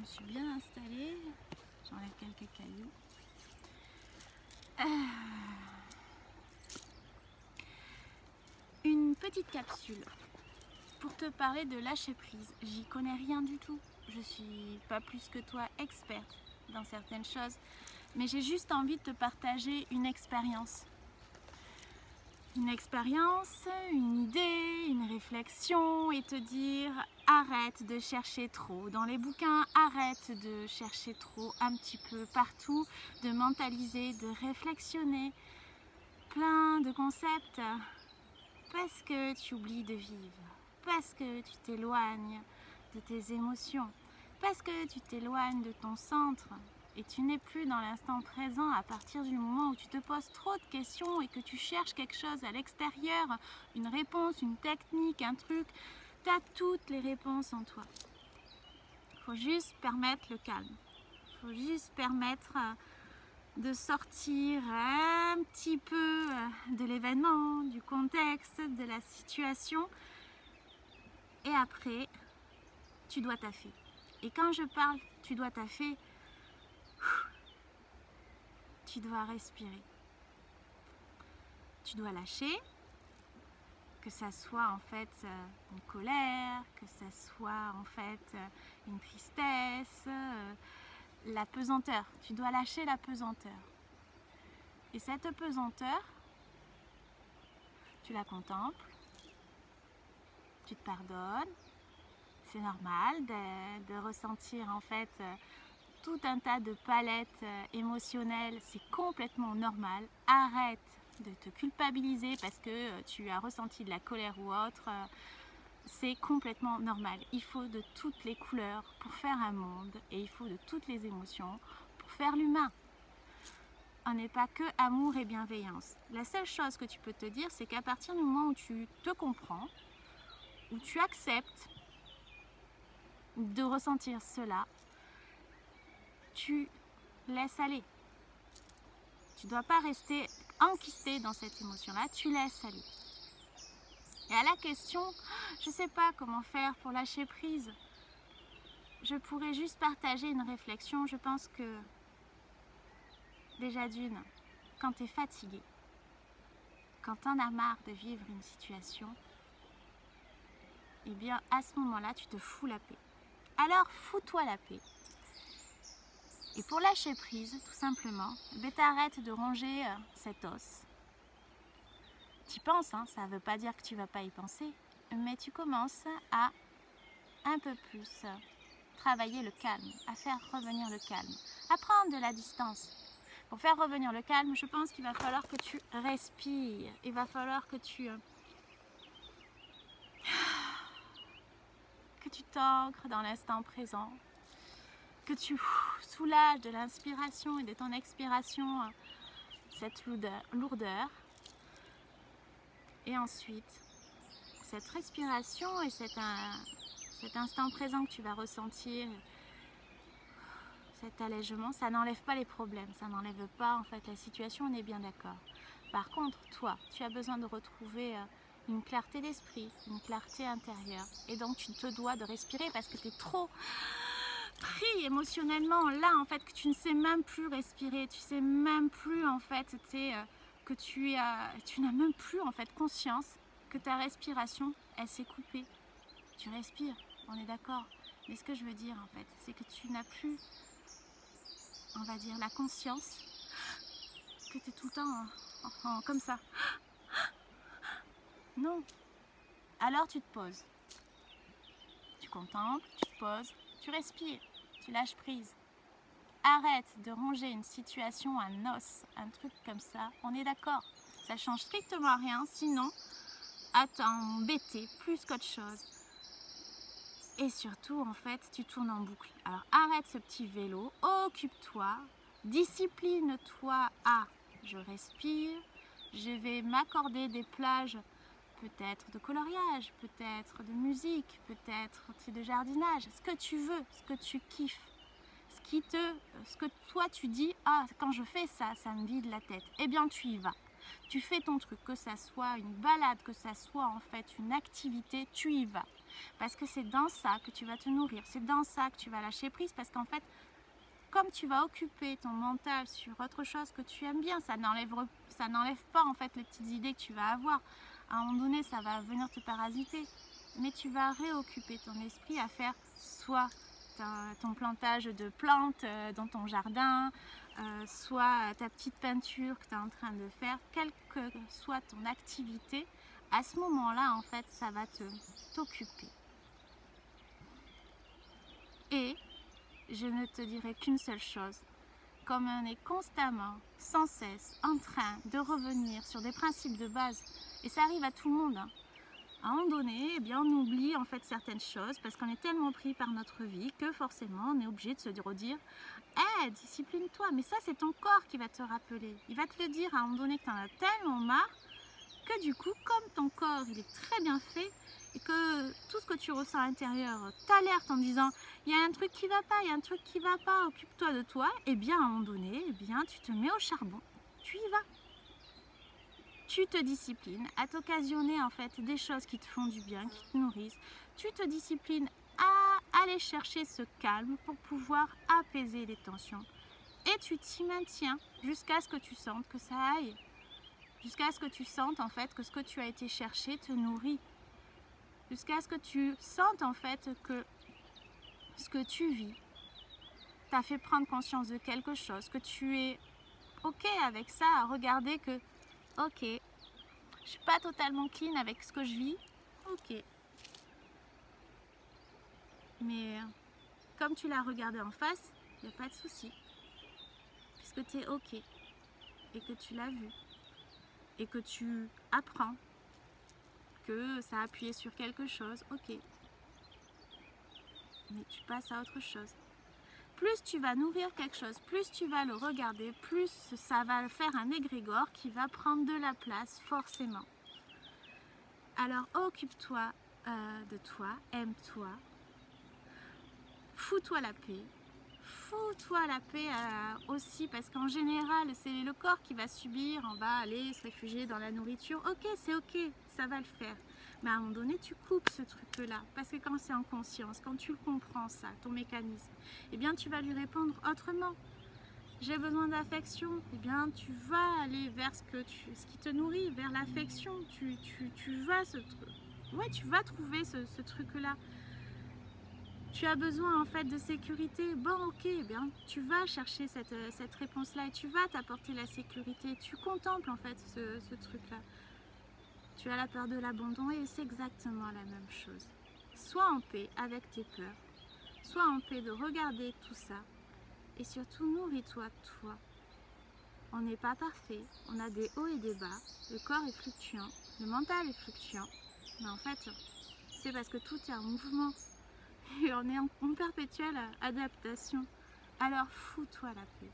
me suis bien installée. J'enlève quelques cailloux. Une petite capsule pour te parler de lâcher prise. J'y connais rien du tout. Je suis pas plus que toi experte dans certaines choses, mais j'ai juste envie de te partager une expérience. Une expérience, une idée, une réflexion et te dire arrête de chercher trop dans les bouquins, arrête de chercher trop un petit peu partout, de mentaliser, de réflexionner plein de concepts parce que tu oublies de vivre, parce que tu t'éloignes de tes émotions, parce que tu t'éloignes de ton centre. Et tu n'es plus dans l'instant présent à partir du moment où tu te poses trop de questions et que tu cherches quelque chose à l'extérieur, une réponse, une technique, un truc. Tu as toutes les réponses en toi. Il faut juste permettre le calme. Il faut juste permettre de sortir un petit peu de l'événement, du contexte, de la situation. Et après, tu dois taffer. Et quand je parle tu dois taffer, tu dois respirer, tu dois lâcher, que ça soit en fait une colère, que ça soit en fait une tristesse, la pesanteur. Tu dois lâcher la pesanteur. Et cette pesanteur, tu la contemples, tu te pardonnes. C'est normal de ressentir en fait tout un tas de palettes émotionnelles, c'est complètement normal. Arrête de te culpabiliser parce que tu as ressenti de la colère ou autre, c'est complètement normal. Il faut de toutes les couleurs pour faire un monde et il faut de toutes les émotions pour faire l'humain. On n'est pas que amour et bienveillance. La seule chose que tu peux te dire, c'est qu'à partir du moment où tu te comprends, où tu acceptes de ressentir cela, tu laisses aller. Tu ne dois pas rester enquisté dans cette émotion-là, tu laisses aller. Et à la question, je ne sais pas comment faire pour lâcher prise, je pourrais juste partager une réflexion. Je pense que, déjà d'une, quand tu es fatigué, quand tu en as marre de vivre une situation, eh bien à ce moment-là, tu te fous la paix. Alors fous-toi la paix. Et pour lâcher prise, tout simplement, t'arrêtes de ronger cet os. Tu y penses, hein, ça ne veut pas dire que tu ne vas pas y penser, mais tu commences à un peu plus travailler le calme, à faire revenir le calme, à prendre de la distance. Pour faire revenir le calme, je pense qu'il va falloir que tu respires, il va falloir que tu t'ancres dans l'instant présent, que tu soulages de l'inspiration et de ton expiration cette lourdeur. Et ensuite, cette respiration et cet instant présent que tu vas ressentir, cet allègement, ça n'enlève pas les problèmes, ça n'enlève pas en fait la situation, on est bien d'accord. Par contre, toi, tu as besoin de retrouver une clarté d'esprit, une clarté intérieure. Et donc, tu te dois de respirer parce que tu es trop pris émotionnellement là, en fait, que tu ne sais même plus respirer, tu sais même plus, en fait, que tu n'as même plus, en fait, conscience que ta respiration, elle s'est coupée. Tu respires, on est d'accord. Mais ce que je veux dire, en fait, c'est que tu n'as plus, on va dire, la conscience que tu es tout le temps comme ça. Non. Alors tu te poses. Tu contemples, tu te poses, tu respires, tu lâches prise. Arrête de ronger une situation, un os, un truc comme ça. On est d'accord. Ça change strictement rien, sinon à t'embêter plus qu'autre chose. Et surtout, en fait, tu tournes en boucle. Alors arrête ce petit vélo, occupe-toi, discipline-toi à je respire, je vais m'accorder des plages, peut-être de coloriage, peut-être de musique, peut-être de jardinage, ce que tu veux, ce que tu kiffes, ce que toi tu dis, ah quand je fais ça, ça me vide la tête, eh bien tu y vas. Tu fais ton truc, que ça soit une balade, que ça soit en fait une activité, tu y vas. Parce que c'est dans ça que tu vas te nourrir, c'est dans ça que tu vas lâcher prise, parce qu'en fait, comme tu vas occuper ton mental sur autre chose que tu aimes bien, ça n'enlève pas en fait les petites idées que tu vas avoir. À un moment donné, ça va venir te parasiter, mais tu vas réoccuper ton esprit à faire soit ton plantage de plantes dans ton jardin, soit ta petite peinture que tu es en train de faire, quelle que soit ton activité. À ce moment-là, en fait, ça va t'occuper. Et je ne te dirai qu'une seule chose. Comme on est constamment, sans cesse, en train de revenir sur des principes de base, et ça arrive à tout le monde, hein. À un moment donné, eh bien, on oublie en fait certaines choses parce qu'on est tellement pris par notre vie que forcément on est obligé de se redire « Hey, discipline-toi !» Mais ça, c'est ton corps qui va te rappeler. Il va te le dire à un moment donné que tu en as tellement marre que du coup, comme ton corps il est très bien fait et que tout ce que tu ressens à l'intérieur t'alerte en disant il y a un truc qui va pas, il y a un truc qui va pas, occupe-toi de toi, et bien à un moment donné, eh bien, tu te mets au charbon, tu y vas. Tu te disciplines à t'occasionner en fait des choses qui te font du bien, qui te nourrissent. Tu te disciplines à aller chercher ce calme pour pouvoir apaiser les tensions. Et tu t'y maintiens jusqu'à ce que tu sentes que ça aille. Jusqu'à ce que tu sentes en fait que ce que tu as été chercher te nourrit. Jusqu'à ce que tu sentes en fait que ce que tu vis t'a fait prendre conscience de quelque chose, que tu es ok avec ça, à regarder que ok, je suis pas totalement clean avec ce que je vis, ok. Mais comme tu l'as regardé en face, il n'y a pas de souci. Puisque tu es ok et que tu l'as vu et que tu apprends que ça a appuyé sur quelque chose, ok. Mais tu passes à autre chose. Plus tu vas nourrir quelque chose, plus tu vas le regarder, plus ça va faire un égrégore qui va prendre de la place forcément. Alors occupe-toi de toi, aime-toi, fous-toi la paix. Fous-toi la paix aussi, parce qu'en général c'est le corps qui va subir, on va aller se réfugier dans la nourriture, ok, c'est ok, ça va le faire. Mais à un moment donné, tu coupes ce truc-là, parce que quand c'est en conscience, quand tu le comprends ça, ton mécanisme, eh bien tu vas lui répondre autrement. J'ai besoin d'affection, eh bien tu vas aller vers ce qui te nourrit, vers l'affection, tu vas trouver ce truc-là. Tu as besoin en fait de sécurité, bon ok, eh bien tu vas chercher cette réponse-là et tu vas t'apporter la sécurité, tu contemples en fait ce truc-là. Tu as la peur de l'abandon et c'est exactement la même chose. Sois en paix avec tes peurs, sois en paix de regarder tout ça et surtout nourris-toi de toi. On n'est pas parfait, on a des hauts et des bas, le corps est fluctuant, le mental est fluctuant, mais en fait c'est parce que tout est en mouvement. Et on est en perpétuelle adaptation. Alors fous-toi la paix.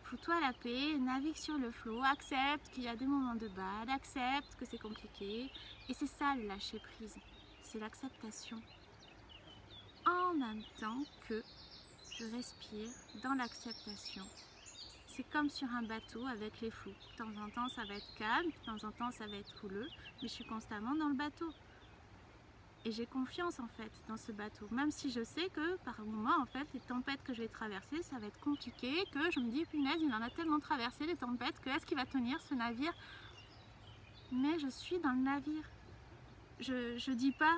Fous-toi la paix, navigue sur le flot, accepte qu'il y a des moments de bad, accepte que c'est compliqué. Et c'est ça le lâcher prise, c'est l'acceptation. En même temps que je respire dans l'acceptation. C'est comme sur un bateau avec les flots. De temps en temps ça va être calme, de temps en temps ça va être houleux, mais je suis constamment dans le bateau. Et j'ai confiance en fait dans ce bateau, même si je sais que par moment en fait les tempêtes que je vais traverser ça va être compliqué, que je me dis punaise il en a tellement traversé les tempêtes que est-ce qu'il va tenir ce navire? Mais je suis dans le navire. Je dis pas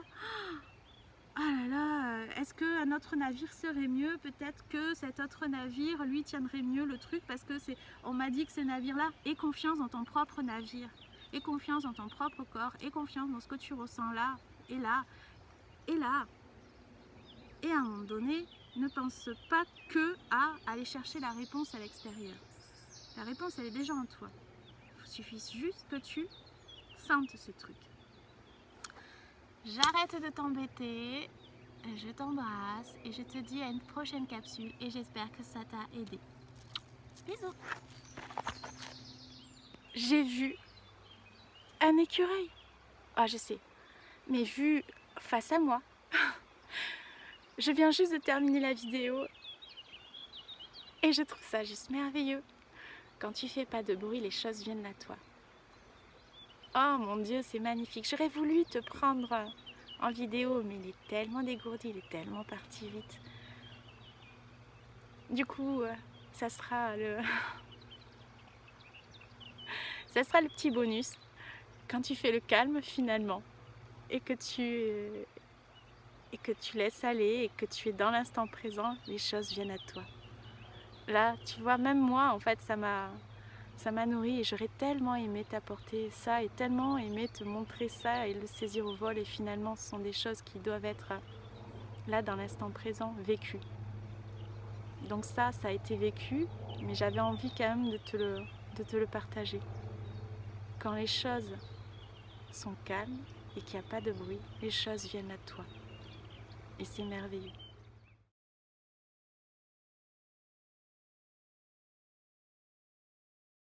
ah là là, est-ce qu'un autre navire serait mieux? Peut-être que cet autre navire lui tiendrait mieux le truc parce que on m'a dit que ce navire là. Aie confiance dans ton propre navire, aie confiance dans ton propre corps, aie confiance dans ce que tu ressens là. Et là, et là, et à un moment donné, ne pense pas que à aller chercher la réponse à l'extérieur. La réponse, elle est déjà en toi. Il suffit juste que tu sentes ce truc. J'arrête de t'embêter, je t'embrasse et je te dis à une prochaine capsule et j'espère que ça t'a aidé. Bisous. J'ai vu un écureuil. Ah, je sais. Mais vu face à moi. Je viens juste de terminer la vidéo et je trouve ça juste merveilleux. Quand tu fais pas de bruit, les choses viennent à toi. Oh mon Dieu, c'est magnifique. J'aurais voulu te prendre en vidéo, mais il est tellement dégourdi, il est tellement parti vite. Du coup, ça sera le... ça sera le petit bonus quand tu fais le calme finalement et que tu laisses aller et que tu es dans l'instant présent, les choses viennent à toi. Là, tu vois, même moi, en fait, ça m'a nourri et j'aurais tellement aimé t'apporter ça et tellement aimé te montrer ça et le saisir au vol, et finalement, ce sont des choses qui doivent être là, dans l'instant présent, vécues. Donc ça a été vécu, mais j'avais envie quand même de te le partager. Quand les choses sont calmes et qu'il n'y a pas de bruit, les choses viennent à toi. Et c'est merveilleux.